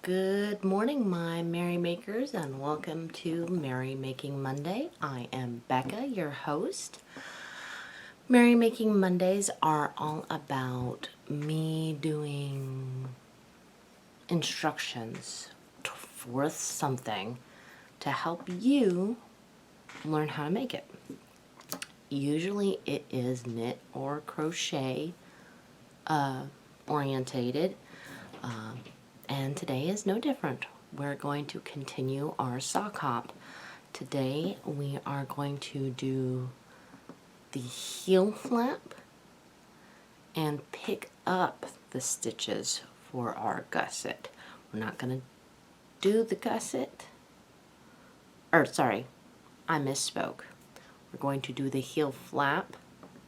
Good morning, my Merry Makers, and welcome to Merry Making Monday. I am Becca, your host. Merry Making Mondays are all about me doing instructions for something to help you learn how to make it. Usually it is knit or crochet orientated. And today is no different. We're going to continue our sock hop. Today we are going to do the heel flap and pick up the stitches for our gusset. We're not going to do the gusset, or sorry, I misspoke. We're going to do the heel flap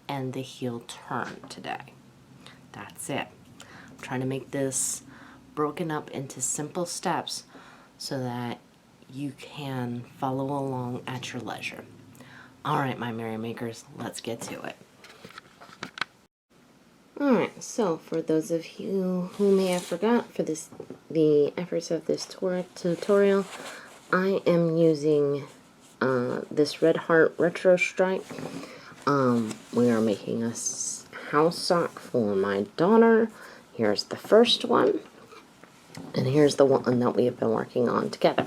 and the heel turn today. That's it. I'm trying to make this broken up into simple steps so that you can follow along at your leisure. All right, my Merry Makers, let's get to it. All right, so for those of you who may have forgot for the efforts of this tutorial, I am using this Red Heart Retro Stripe. We are making a house sock for my daughter. Here's the first one. And here's the one that we have been working on together.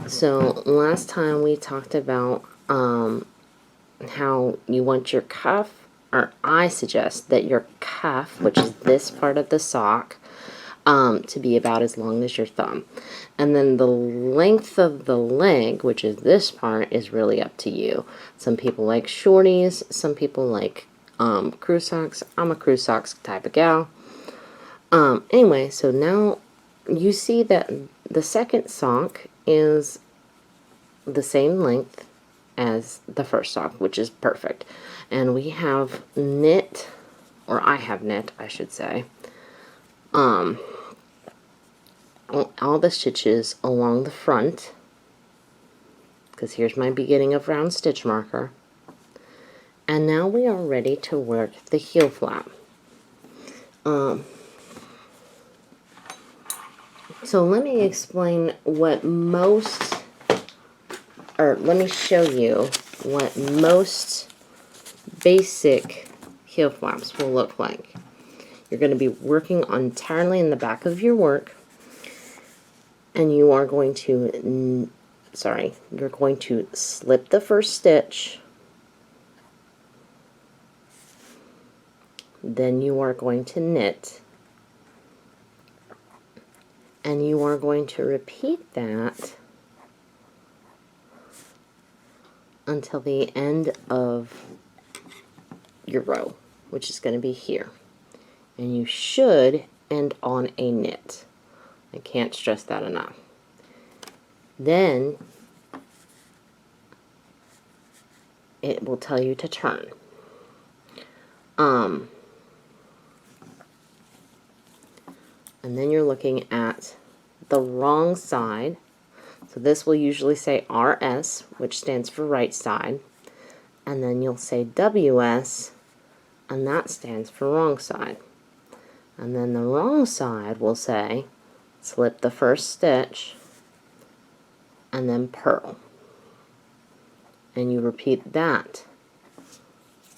So last time we talked about how you want your cuff, or I suggest that your cuff, which is this part of the sock, to be about as long as your thumb. And then the length of the leg, which is this part, is really up to you. Some people like shorties, some people like crew socks. I'm a crew socks type of gal. Anyway, so now you see that the second sock is the same length as the first sock, which is perfect. And we have knit, or I have knit, I should say, all the stitches along the front, because here's my beginning of round stitch marker. And now we are ready to work the heel flap. So let me explain what most, or let me show you what most basic heel flaps will look like. You're going to be working entirely in the back of your work, and you are going to, you're going to slip the first stitch, then you are going to knit, and you are going to repeat that until the end of your row, which is going to be here. And you should end on a knit. I can't stress that enough. Then it will tell you to turn. And then you're looking at the wrong side. So this will usually say RS, which stands for right side. And then you'll say WS, and that stands for wrong side. And then the wrong side will say slip the first stitch and then purl. And you repeat that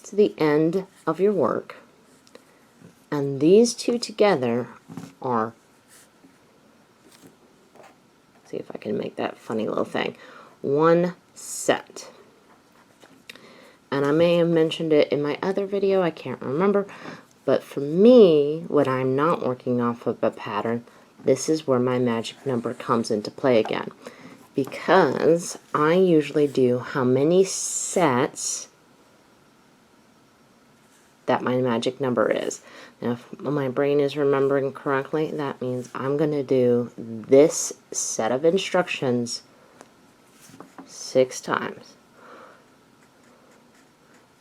to the end of your work. And these two together are, see if I can make that funny little thing, one set. And I may have mentioned it in my other video, I can't remember, but for me, when I'm not working off of a pattern, this is where my magic number comes into play again. Because I usually do how many sets that my magic number is. Now, if my brain is remembering correctly, that means I'm going to do this set of instructions 6 times.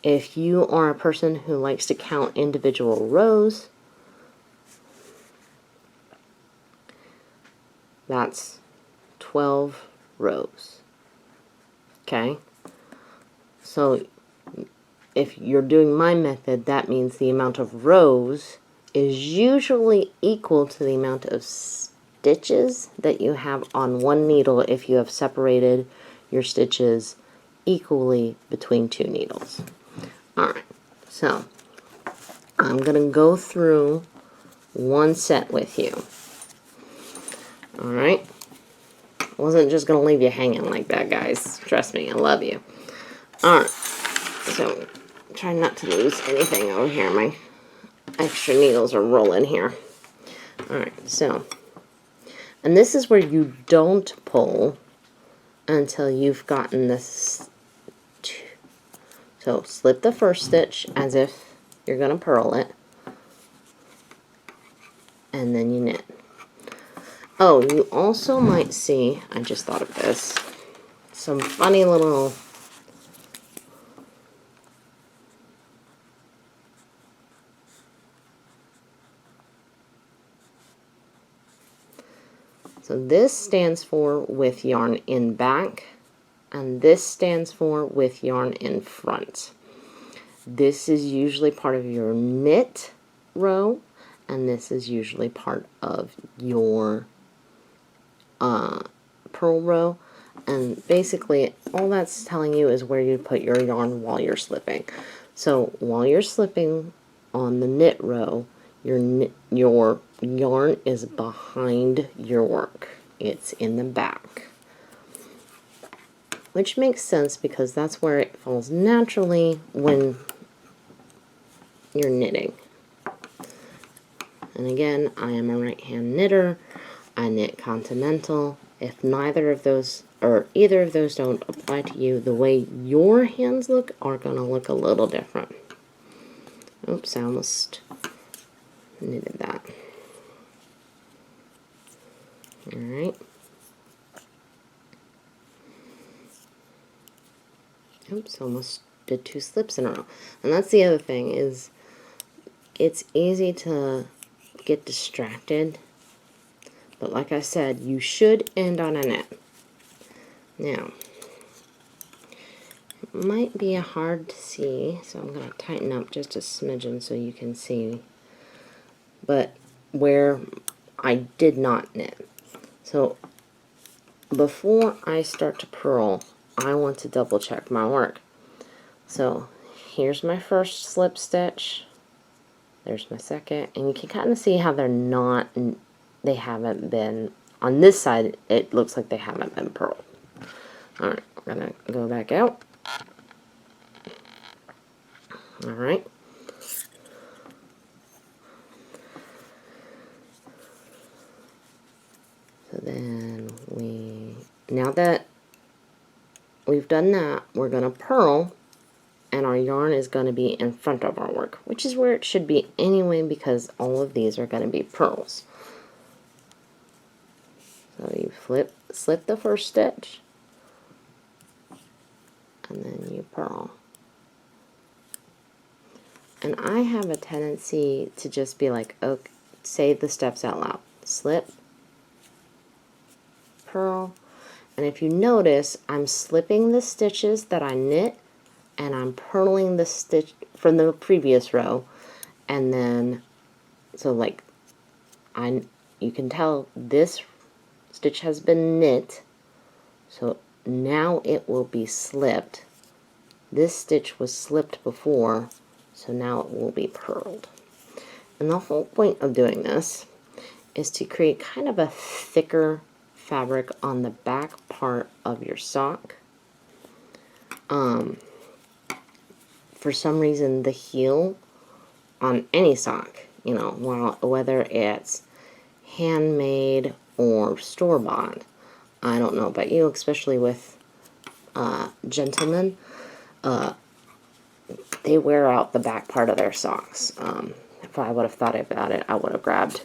If you are a person who likes to count individual rows, that's 12 rows. Okay? So if you're doing my method, that means the amount of rows is usually equal to the amount of stitches that you have on one needle if you have separated your stitches equally between two needles. Alright, so I'm going to go through one set with you. Alright? I wasn't just going to leave you hanging like that, guys. Trust me, I love you. Alright, so try not to lose anything over here. My extra needles are rolling here. Alright, so, and this is where you don't pull until you've gotten this. So slip the first stitch as if you're going to purl it, and then you knit. Oh, you also might see, I just thought of this, some funny little so this stands for with yarn in back, and this stands for with yarn in front. This is usually part of your knit row, and this is usually part of your purl row. And basically, all that's telling you is where you put your yarn while you're slipping. So while you're slipping on the knit row, your yarn is behind your work. It's in the back. Which makes sense because that's where it falls naturally when you're knitting. And again, I am a right-hand knitter. I knit continental. If neither of those or either of those don't apply to you, the way your hands look are going to look a little different. Oops, I almost knitted that. Alright. Oops, almost did 2 slips in a row. And that's the other thing, is it's easy to get distracted. But like I said, you should end on a knit. Now, it might be hard to see, so I'm going to tighten up just a smidgen so you can see. But where I did not knit. So before I start to purl, I want to double check my work. So here's my first slip stitch. There's my second, and you can kind of see how they haven't been, on this side it looks like they haven't been purled. Alright, we're going to go back out. Alright. So then now that we've done that, we're going to purl, and our yarn is going to be in front of our work, which is where it should be anyway because all of these are going to be purls. So you slip the first stitch, and then you purl. And I have a tendency to just be like, okay, say the steps out loud. Slip, purl, and if you notice, I'm slipping the stitches that I knit, and I'm purling the stitch from the previous row, and then, so like, you can tell this stitch has been knit, so now it will be slipped. This stitch was slipped before, so now it will be purled. And the whole point of doing this is to create kind of a thicker fabric on the back part of your sock. For some reason, the heel on any sock, you know, whether it's handmade or store-bought, I don't know about you, especially with gentlemen, they wear out the back part of their socks. If I would have thought about it, I would have grabbed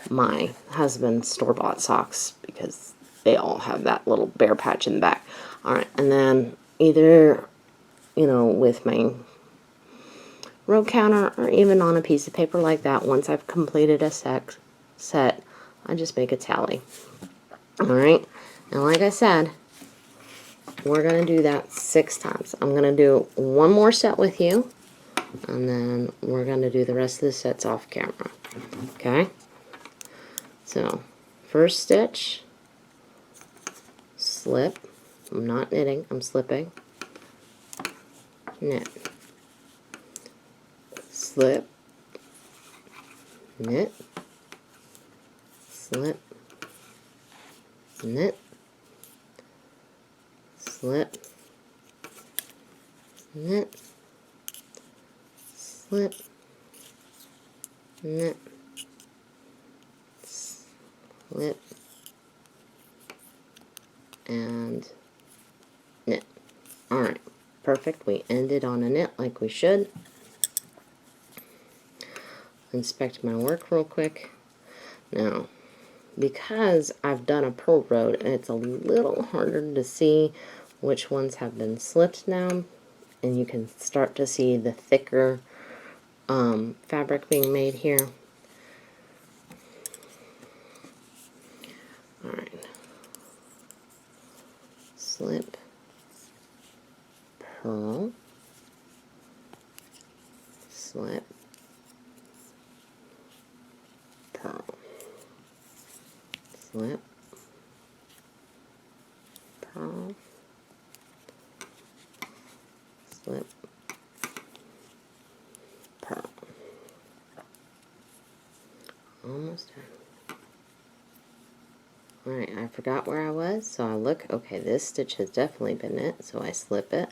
my husband's store-bought socks because they all have that little bare patch in the back. Alright, and then either, you know, with my row counter or even on a piece of paper like that, once I've completed a set, I just make a tally. Alright, and like I said, we're going to do that 6 times. I'm going to do one more set with you, and then we're going to do the rest of the sets off camera. Okay? So, first stitch, slip, I'm not knitting, I'm slipping, knit, slip, knit, slip, knit, slip, knit, slip, knit, slip, and knit. Alright, perfect. We ended on a knit like we should. Inspect my work real quick. Now, because I've done a purl road and it's a little harder to see which ones have been slipped now, and you can start to see the thicker fabric being made here. Alright. Slip, purl, slip, purl, slip, purl, slip, purl. Almost done. Alright, I forgot where I was, so I look, okay, this stitch has definitely been knit, so I slip it.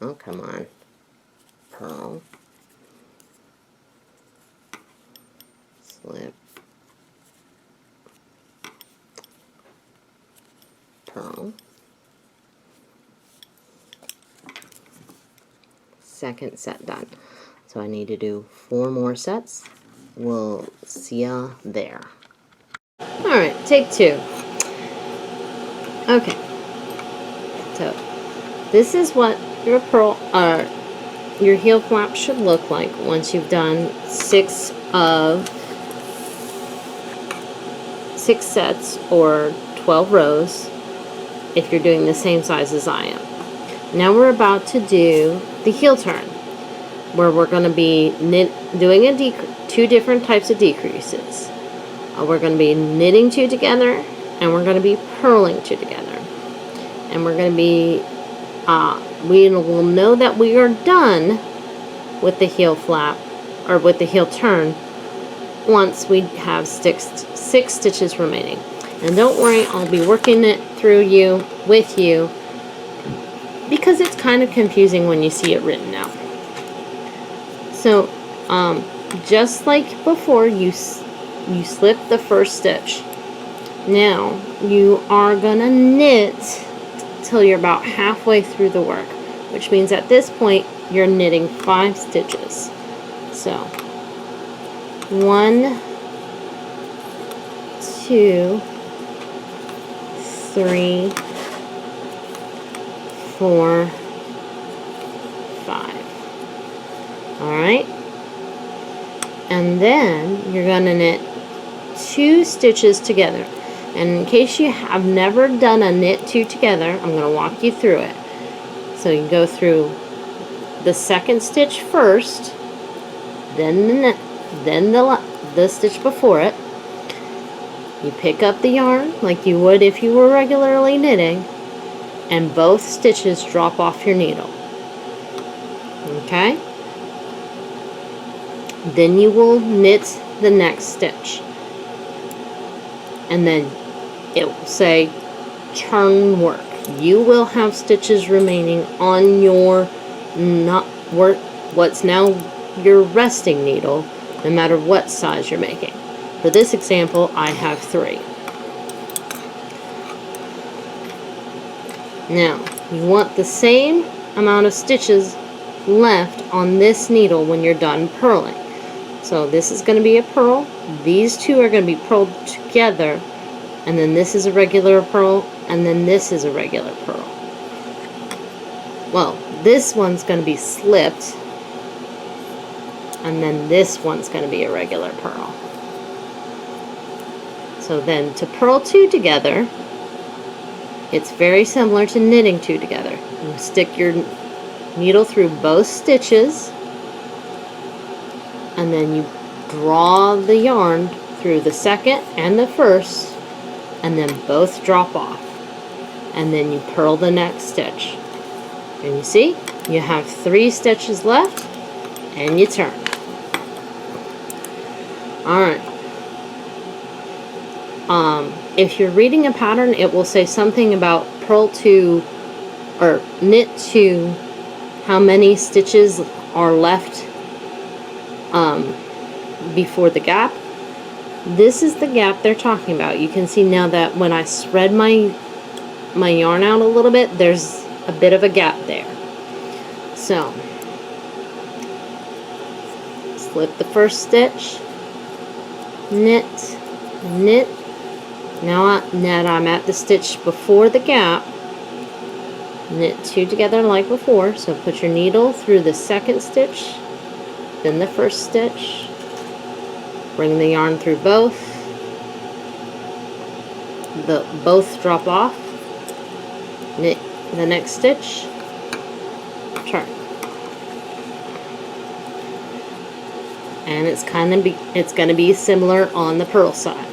Oh, come on. Purl. Slip. Purl. Second set done. So I need to do 4 more sets. We'll see ya there. Alright, take 2. Okay. So this is what your your heel flap should look like once you've done 6 sets or 12 rows if you're doing the same size as I am. Now we're about to do the heel turn, where we're going to be doing 2 different types of decreases. We're going to be knitting 2 together, and we're going to be purling 2 together. And we're going to be, we will know that we are done with the heel flap, or with the heel turn, once we have 6 stitches remaining. And don't worry, I'll be working it through with you, because it's kind of confusing when you see it written out. So, just like before, you slip the first stitch. Now, you are gonna knit till you're about halfway through the work, which means at this point, you're knitting 5 stitches. So, 1, 2, 3, 4, 5. Alright? And then you're going to knit 2 stitches together. And in case you have never done a knit 2 together, I'm going to walk you through it. So you go through the second stitch first, then the stitch before it. You pick up the yarn like you would if you were regularly knitting, and both stitches drop off your needle. Okay? Then you will knit the next stitch. And then it will say turn work. You will have stitches remaining on your what's now your resting needle, no matter what size you're making. For this example, I have 3. Now, you want the same amount of stitches left on this needle when you're done purling. So this is going to be a purl. These 2 are going to be purled together, and then this is a regular purl, and then this is a regular purl. Well, this one's going to be slipped, and then this one's going to be a regular purl. So then to purl 2 together, it's very similar to knitting 2 together. You stick your needle through both stitches, and then you draw the yarn through the second and the first, and then both drop off. And then you purl the next stitch. And you see, you have 3 stitches left, and you turn. Alright. If you're reading a pattern, it will say something about purl to, or knit to, how many stitches are left before the gap. This is the gap they're talking about. You can see now that when I spread my yarn out a little bit, there's a bit of a gap there. So, slip the first stitch, knit, knit. Now that I'm at the stitch before the gap, knit 2 together like before. So put your needle through the second stitch, then the first stitch, bring the yarn through both, both drop off, knit the next stitch, turn. And it's going to be similar on the purl side.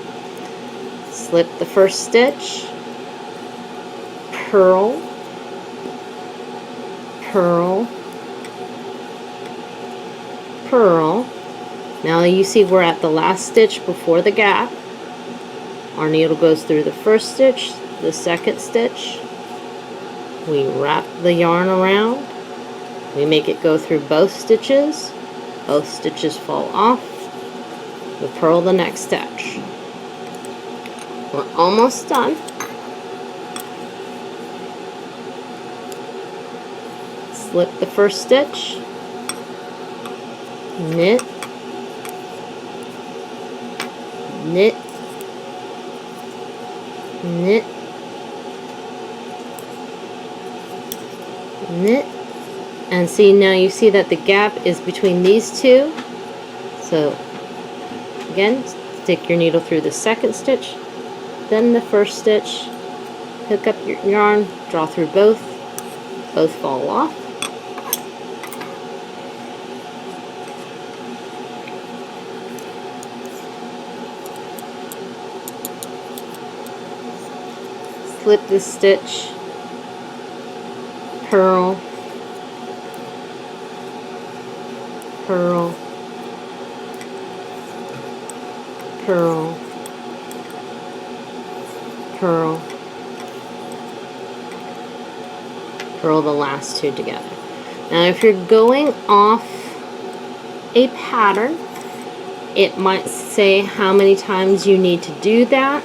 Slip the first stitch, purl, purl, purl. Now you see we're at the last stitch before the gap. Our needle goes through the first stitch, the second stitch. We wrap the yarn around. We make it go through both stitches. Both stitches fall off. We purl the next stitch. We're almost done. Slip the first stitch, knit, knit, knit, knit, and see, now you see that the gap is between these two. So again, stick your needle through the second stitch, then the first stitch, hook up your yarn, draw through both fall off. Slip the stitch, purl, purl, purl, purl, purl the last 2 together. Now if you're going off a pattern, it might say how many times you need to do that.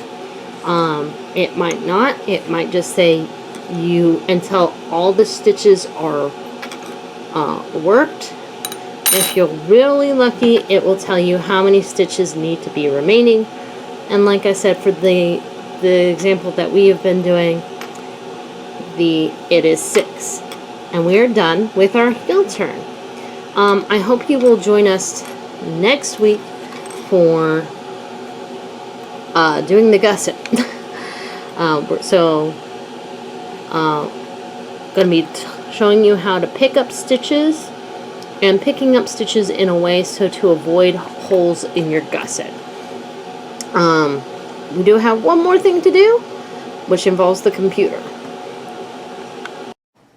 It might not. It might just say until all the stitches are worked. If you're really lucky, it will tell you how many stitches need to be remaining. And like I said, for the example that we have been doing, it is 6. And we are done with our heel turn. I hope you will join us next week for doing the gusset. Going to be showing you how to pick up stitches and picking up stitches in a way so to avoid holes in your gusset. We do have one more thing to do, which involves the computer.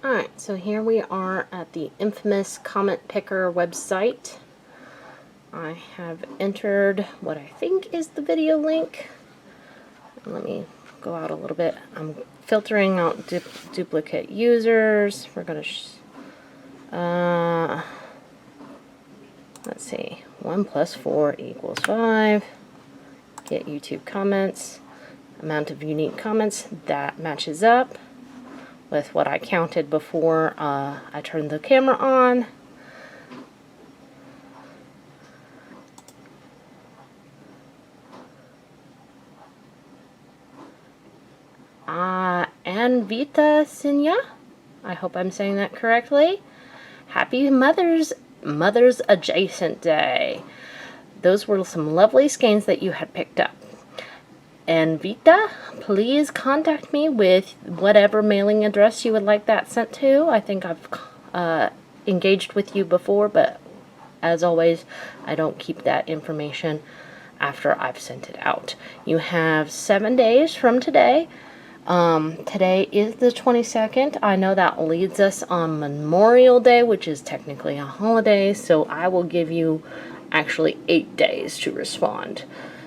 Alright, so here we are at the infamous comment picker website. I have entered what I think is the video link. Let me go out a little bit. I'm filtering out duplicate users. We're going to let's see, 1 + 4 = 5. Get YouTube comments. Amount of unique comments, that matches up with what I counted before I turned the camera on. Anvita Sinya, I hope I'm saying that correctly. Happy Mother's Adjacent Day. Those were some lovely skeins that you had picked up. And Vita, please contact me with whatever mailing address you would like that sent to. I think I've engaged with you before, but as always, I don't keep that information after I've sent it out. You have 7 days from today. Today is the 22nd. I know that leads us on Memorial Day, which is technically a holiday, so I will give you actually 8 days to respond.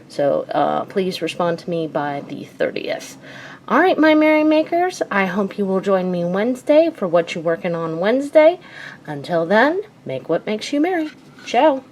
So please respond to me by the 30th. Alright, my Merry Makers, I hope you will join me Wednesday for what you're working on Wednesday. Until then, make what makes you merry. Ciao.